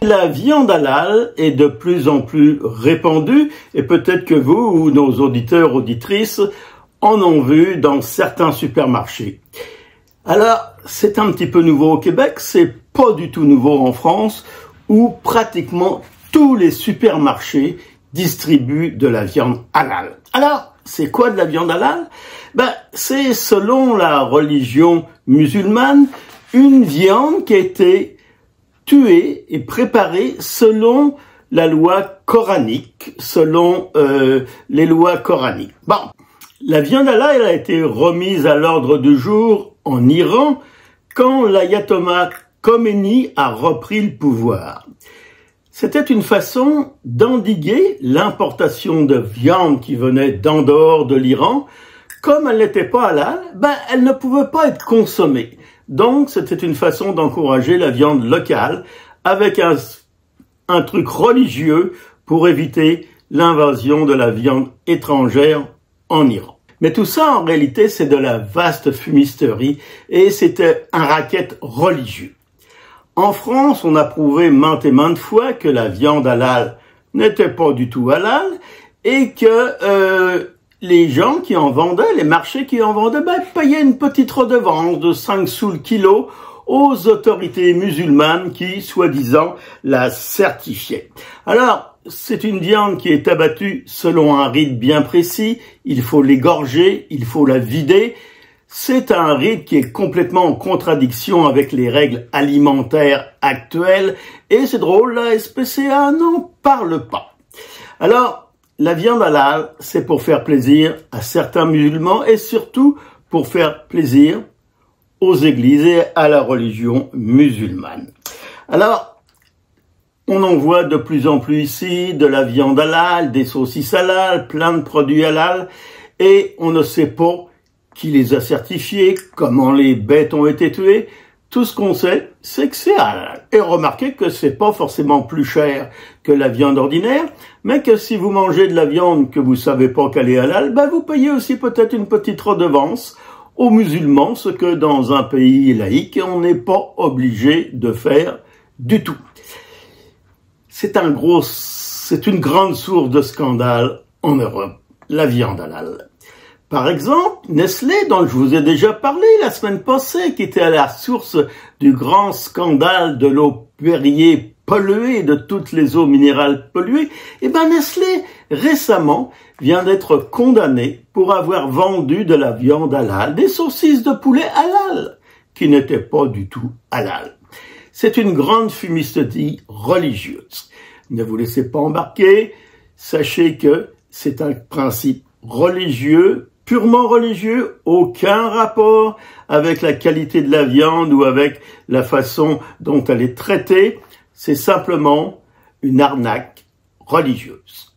La viande halal est de plus en plus répandue et peut-être que vous ou nos auditeurs, auditrices en ont vu dans certains supermarchés. Alors, c'est un petit peu nouveau au Québec, c'est pas du tout nouveau en France où pratiquement tous les supermarchés distribuent de la viande halal. Alors, c'est quoi de la viande halal? C'est selon la religion musulmane, une viande qui a été tuée et préparée selon la loi coranique, selon les lois coraniques. Bon, la viande halal a été remise à l'ordre du jour en Iran quand l'ayatollah Khomeini a repris le pouvoir. C'était une façon d'endiguer l'importation de viande qui venait d'en dehors de l'Iran. Comme elle n'était pas halal, elle ne pouvait pas être consommée. Donc, c'était une façon d'encourager la viande locale avec un truc religieux pour éviter l'invasion de la viande étrangère en Iran. Mais tout ça, en réalité, c'est de la vaste fumisterie et c'était un racket religieux. En France, on a prouvé maintes et maintes fois que la viande halal n'était pas du tout halal et que les gens qui en vendaient, les marchés qui en vendaient, payaient une petite redevance de 5 sous le kilo aux autorités musulmanes qui, soi-disant, la certifiaient. Alors, c'est une viande qui est abattue selon un rite bien précis. Il faut l'égorger, il faut la vider. C'est un rite qui est complètement en contradiction avec les règles alimentaires actuelles. Et c'est drôle, la SPCA n'en parle pas. Alors, la viande halal, c'est pour faire plaisir à certains musulmans et surtout pour faire plaisir aux églises et à la religion musulmane. Alors, on en voit de plus en plus ici de la viande halal, des saucisses halal, plein de produits halal et on ne sait pas qui les a certifiés, comment les bêtes ont été tuées. Tout ce qu'on sait, c'est que c'est halal. Et remarquez que c'est pas forcément plus cher que la viande ordinaire, mais que si vous mangez de la viande que vous savez pas qu'elle est halal, vous payez aussi peut-être une petite redevance aux musulmans, ce que dans un pays laïque, on n'est pas obligé de faire du tout. C'est une grande source de scandale en Europe, la viande halal. Par exemple, Nestlé, dont je vous ai déjà parlé la semaine passée, qui était à la source du grand scandale de l'eau Perrier polluée, de toutes les eaux minérales polluées, Nestlé, récemment, vient d'être condamné pour avoir vendu de la viande halal, des saucisses de poulet halal, qui n'étaient pas du tout halal. C'est une grande fumisterie religieuse. Ne vous laissez pas embarquer, sachez que c'est un principe religieux, purement religieux, aucun rapport avec la qualité de la viande ou avec la façon dont elle est traitée. C'est simplement une arnaque religieuse.